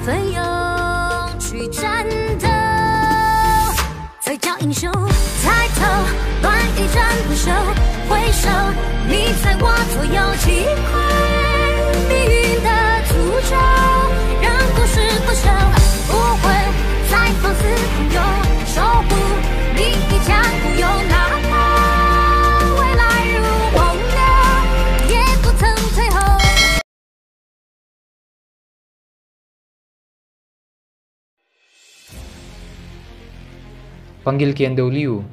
奋勇去战斗。才叫英雄，抬头乱一战不休，回首你在我左右，击溃命运的诅咒，让故事不朽，不会再放肆朋友，守护你的江湖，有哪怕未来如洪流，也不曾退后。Panggil Qian Douliu.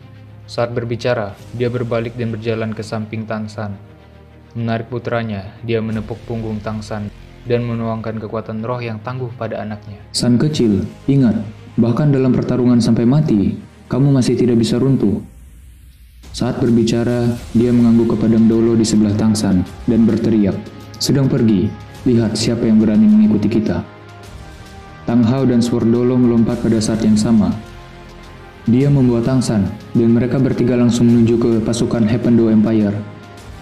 Saat berbicara, dia berbalik dan berjalan ke samping Tang San. Menarik putranya, dia menepuk punggung Tang San dan menuangkan kekuatan roh yang tangguh pada anaknya. San kecil, ingat, bahkan dalam pertarungan sampai mati, kamu masih tidak bisa runtuh. Saat berbicara, dia mengangguk ke padang Dolo di sebelah Tang San dan berteriak, "Sedang pergi, lihat siapa yang berani mengikuti kita." Tang Hao dan Sword Dolo melompat pada saat yang sama. Dia membawa Tang San, dan mereka bertiga langsung menuju ke pasukan Hependo Empire.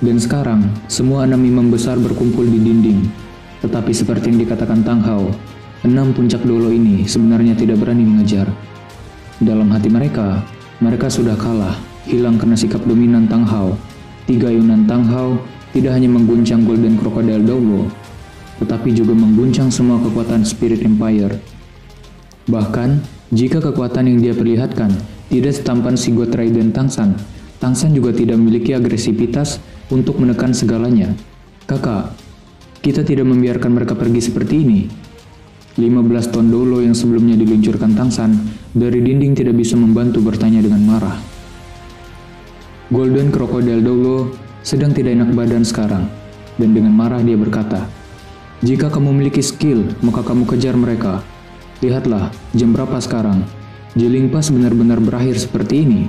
Dan sekarang, semua 6 imam besar berkumpul di dinding. Tetapi seperti yang dikatakan Tang Hao, 6 puncak Dolo ini sebenarnya tidak berani mengejar. Dalam hati mereka, mereka sudah kalah, hilang karena sikap dominan Tang Hao. 3 ayunan Tang Hao tidak hanya mengguncang Golden Crocodile Dolo, tetapi juga mengguncang semua kekuatan Spirit Empire. Bahkan, jika kekuatan yang dia perlihatkan tidak setampan si God Raiden Tang San juga tidak memiliki agresivitas untuk menekan segalanya. "Kakak, kita tidak membiarkan mereka pergi seperti ini." 15 ton Dolo yang sebelumnya diluncurkan Tang San dari dinding tidak bisa membantu bertanya dengan marah. Golden Crocodile Dolo sedang tidak enak badan sekarang, dan dengan marah dia berkata, "Jika kamu memiliki skill, maka kamu kejar mereka. Lihatlah, jam berapa sekarang? Jeling Pass benar-benar berakhir seperti ini.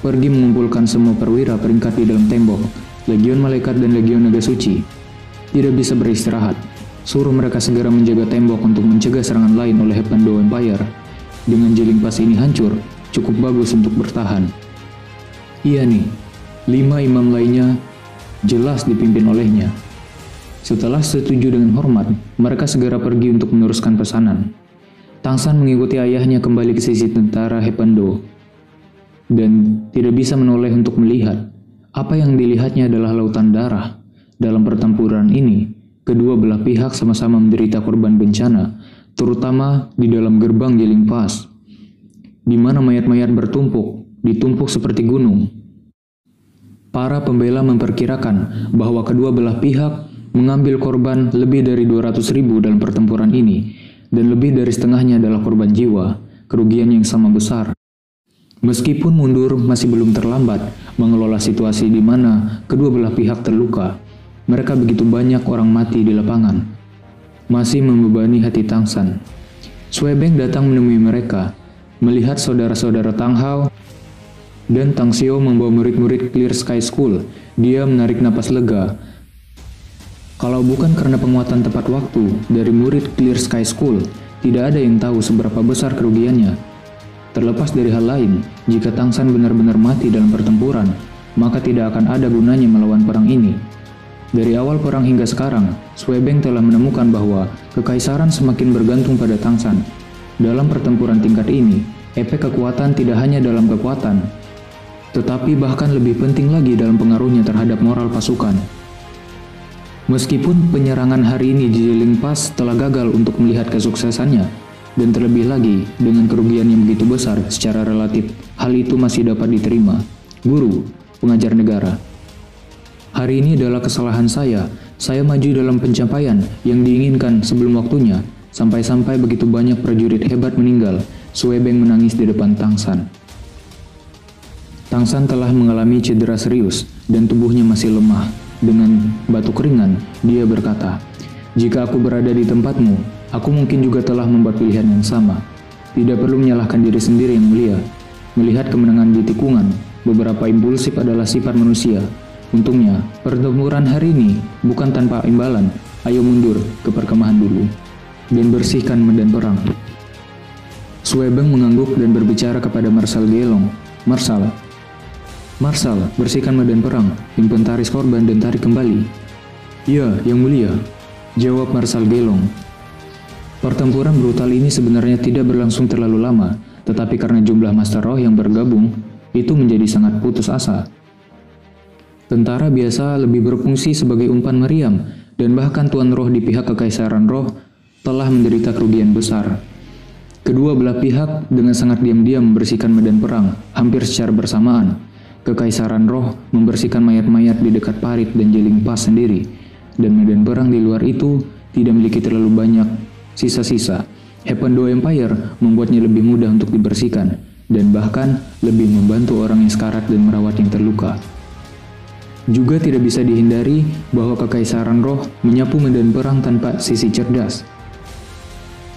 Pergi mengumpulkan semua perwira peringkat di dalam tembok, Legion Malaikat dan Legion Naga Suci. Tidak bisa beristirahat. Suruh mereka segera menjaga tembok untuk mencegah serangan lain oleh Hependo Empire. Dengan Jeling Pass ini hancur, cukup bagus untuk bertahan." Iya nih, 5 imam lainnya jelas dipimpin olehnya. Setelah setuju dengan hormat, mereka segera pergi untuk meneruskan pesanan. Tang San mengikuti ayahnya kembali ke sisi tentara Hependo dan tidak bisa menoleh untuk melihat. Apa yang dilihatnya adalah lautan darah. Dalam pertempuran ini, kedua belah pihak sama-sama menderita korban bencana, terutama di dalam gerbang Jeling Pass, di mana mayat-mayat ditumpuk seperti gunung. Para pembela memperkirakan bahwa kedua belah pihak mengambil korban lebih dari 200.000 dalam pertempuran ini, dan lebih dari setengahnya adalah korban jiwa, kerugian yang sama besar. Meskipun mundur masih belum terlambat mengelola situasi di mana kedua belah pihak terluka, mereka begitu banyak orang mati di lapangan, masih membebani hati Tang San. Sui Beng datang menemui mereka, melihat saudara-saudara Tang Hao dan Tang Xiao membawa murid-murid Clear Sky School. Dia menarik napas lega. Kalau bukan karena penguatan tepat waktu dari murid Clear Sky School, tidak ada yang tahu seberapa besar kerugiannya. Terlepas dari hal lain, jika Tang San benar-benar mati dalam pertempuran, maka tidak akan ada gunanya melawan perang ini. Dari awal perang hingga sekarang, Sui Beng telah menemukan bahwa kekaisaran semakin bergantung pada Tang San. Dalam pertempuran tingkat ini, efek kekuatan tidak hanya dalam kekuatan, tetapi bahkan lebih penting lagi dalam pengaruhnya terhadap moral pasukan. Meskipun penyerangan hari ini di Jeling Pass telah gagal untuk melihat kesuksesannya, dan terlebih lagi dengan kerugian yang begitu besar secara relatif, hal itu masih dapat diterima. Guru, pengajar negara. Hari ini adalah kesalahan saya maju dalam pencapaian yang diinginkan sebelum waktunya, sampai-sampai begitu banyak prajurit hebat meninggal. Sui Beng menangis di depan Tang San. Tang San telah mengalami cedera serius dan tubuhnya masih lemah. Dengan batuk ringan, dia berkata, "Jika aku berada di tempatmu, aku mungkin juga telah membuat pilihan yang sama. Tidak perlu menyalahkan diri sendiri yang mulia. Melihat kemenangan di tikungan, beberapa impulsif adalah sifat manusia. Untungnya, pertempuran hari ini bukan tanpa imbalan. Ayo mundur ke perkemahan dulu dan bersihkan medan perang." Sui Beng mengangguk dan berbicara kepada Marshal Gelong. Marshal, bersihkan medan perang, inventaris korban dan tarik kembali." "Ya, yang mulia," jawab Marshal Gelong. Pertempuran brutal ini sebenarnya tidak berlangsung terlalu lama, tetapi karena jumlah Master Roh yang bergabung, itu menjadi sangat putus asa. Tentara biasa lebih berfungsi sebagai umpan meriam, dan bahkan Tuan Roh di pihak Kekaisaran Roh telah menderita kerugian besar. Kedua belah pihak dengan sangat diam-diam membersihkan medan perang, hampir secara bersamaan. Kekaisaran Roh membersihkan mayat-mayat di dekat Parit dan Jeling Pass sendiri, dan medan perang di luar itu tidak memiliki terlalu banyak sisa-sisa. Heaven Empire membuatnya lebih mudah untuk dibersihkan, dan bahkan lebih membantu orang yang sekarat dan merawat yang terluka. Juga tidak bisa dihindari bahwa Kekaisaran Roh menyapu medan perang tanpa sisi cerdas.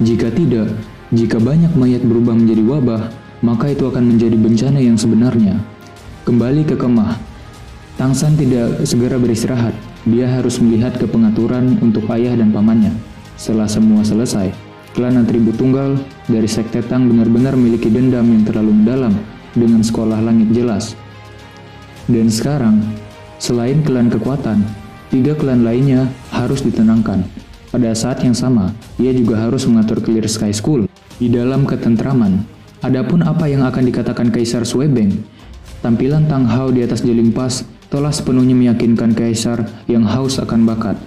Jika tidak, jika banyak mayat berubah menjadi wabah, maka itu akan menjadi bencana yang sebenarnya. Kembali ke kemah, Tangsan tidak segera beristirahat. Dia harus melihat ke pengaturan untuk ayah dan pamannya. Setelah semua selesai, klan atribut tunggal dari Sekte Tang benar-benar memiliki dendam yang terlalu mendalam dengan sekolah langit jelas. Dan sekarang, selain klan kekuatan, 3 klan lainnya harus ditenangkan. Pada saat yang sama, ia juga harus mengatur Clear Sky School di dalam ketentraman. Adapun apa yang akan dikatakan Kaisar Suebeng, tampilan Tang Hao di atas Jeling Pass telah sepenuhnya meyakinkan Kaisar yang haus akan bakat.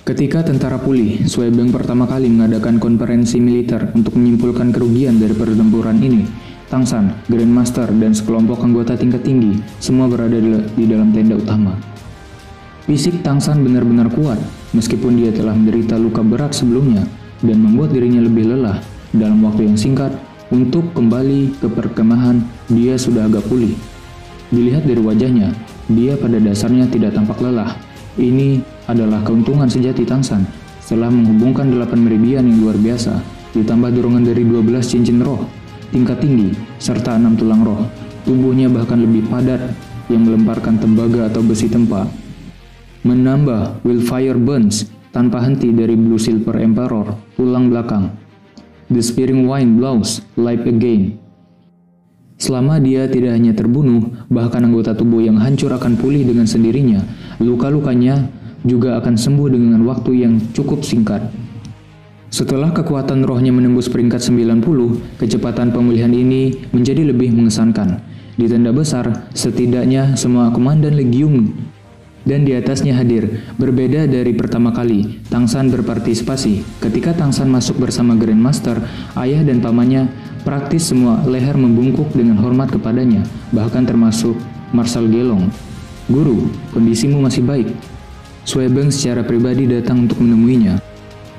Ketika tentara pulih, Suebeng pertama kali mengadakan konferensi militer untuk menyimpulkan kerugian dari pertempuran ini. Tangsan, Grandmaster, dan sekelompok anggota tingkat tinggi semua berada di dalam tenda utama. Fisik Tangsan benar-benar kuat, meskipun dia telah menderita luka berat sebelumnya dan membuat dirinya lebih lelah. Dalam waktu yang singkat, untuk kembali ke perkemahan, dia sudah agak pulih. Dilihat dari wajahnya, dia pada dasarnya tidak tampak lelah. Ini adalah keuntungan sejati Tangsan setelah menghubungkan 8 meridian yang luar biasa, ditambah dorongan dari 12 cincin roh tingkat tinggi, serta 6 tulang roh. Tubuhnya bahkan lebih padat yang melemparkan tembaga atau besi tempa. Menambah Willfire Burns tanpa henti dari Blue Silver Emperor tulang belakang. The Spearing Wind blows life again. Selama dia tidak hanya terbunuh, bahkan anggota tubuh yang hancur akan pulih dengan sendirinya. Luka-lukanya juga akan sembuh dengan waktu yang cukup singkat. Setelah kekuatan rohnya menembus peringkat 90, kecepatan pemulihan ini menjadi lebih mengesankan. Di tenda besar, setidaknya semua komandan legium dan di atasnya hadir. Berbeda dari pertama kali, Tangsan berpartisipasi. Ketika Tangsan masuk bersama Grandmaster, ayah dan pamannya, praktis semua leher membungkuk dengan hormat kepadanya, bahkan termasuk Marshal Gelong. "Guru, kondisimu masih baik." Suebeng secara pribadi datang untuk menemuinya.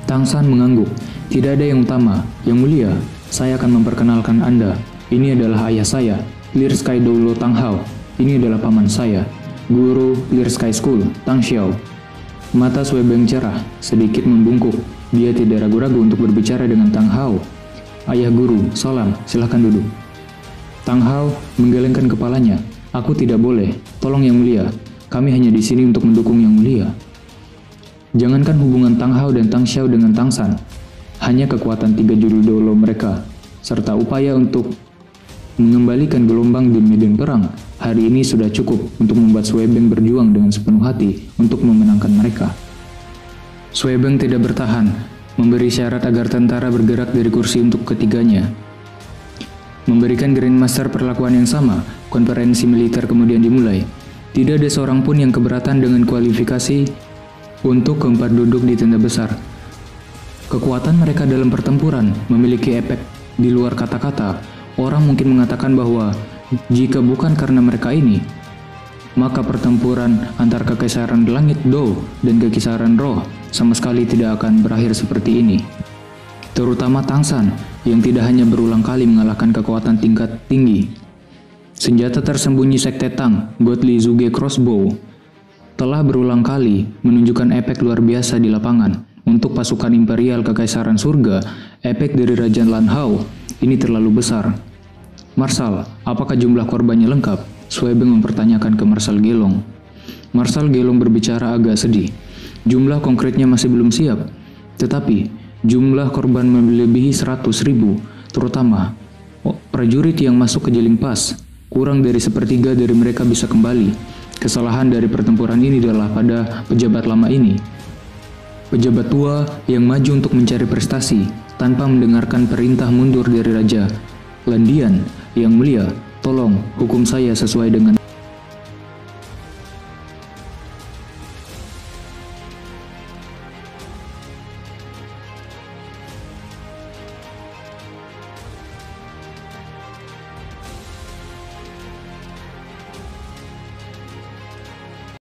Tangsan mengangguk. "Tidak ada yang utama. Yang mulia, saya akan memperkenalkan Anda. Ini adalah ayah saya, Clear Sky Doulo Tang Hao. Ini adalah paman saya, Guru Clear Sky School, Tang Xiao." Mata Suebeng cerah, sedikit membungkuk. Dia tidak ragu-ragu untuk berbicara dengan Tang Hao. "Ayah guru, salam, silahkan duduk." Tang Hao menggelengkan kepalanya. "Aku tidak boleh. Tolong yang mulia. Kami hanya di sini untuk mendukung yang mulia." Jangankan hubungan Tang Hao dan Tang Xiao dengan Tangsan, hanya kekuatan 3 juru dolo mereka, serta upaya untuk mengembalikan gelombang di medan perang, hari ini sudah cukup untuk membuat Suebeng berjuang dengan sepenuh hati untuk memenangkan mereka. Suebeng tidak bertahan, memberi syarat agar tentara bergerak dari kursi untuk ketiganya. Memberikan Grandmaster perlakuan yang sama, konferensi militer kemudian dimulai. Tidak ada seorang pun yang keberatan dengan kualifikasi untuk keempat duduk di tenda besar. Kekuatan mereka dalam pertempuran memiliki efek di luar kata-kata. Orang mungkin mengatakan bahwa jika bukan karena mereka ini, maka pertempuran antar Kekaisaran Langit Do dan Kekaisaran Roh sama sekali tidak akan berakhir seperti ini. Terutama Tangsan yang tidak hanya berulang kali mengalahkan kekuatan tingkat tinggi. Senjata tersembunyi Sekte Tang, Godly Zuge Crossbow, telah berulang kali menunjukkan efek luar biasa di lapangan. Untuk pasukan Imperial Kekaisaran Surga, efek dari Raja Lan Hao ini terlalu besar. "Marshal, apakah jumlah korbannya lengkap?" Suebeng mempertanyakan ke Marshal Gelong. Marshal Gelong berbicara agak sedih. "Jumlah konkretnya masih belum siap, tetapi jumlah korban melebihi 100.000, terutama prajurit yang masuk ke Jeling Pass. Kurang dari 1/3 dari mereka bisa kembali. Kesalahan dari pertempuran ini adalah pada pejabat lama ini." Pejabat tua yang maju untuk mencari prestasi tanpa mendengarkan perintah mundur dari raja. Landian, yang mulia, tolong hukum saya sesuai dengan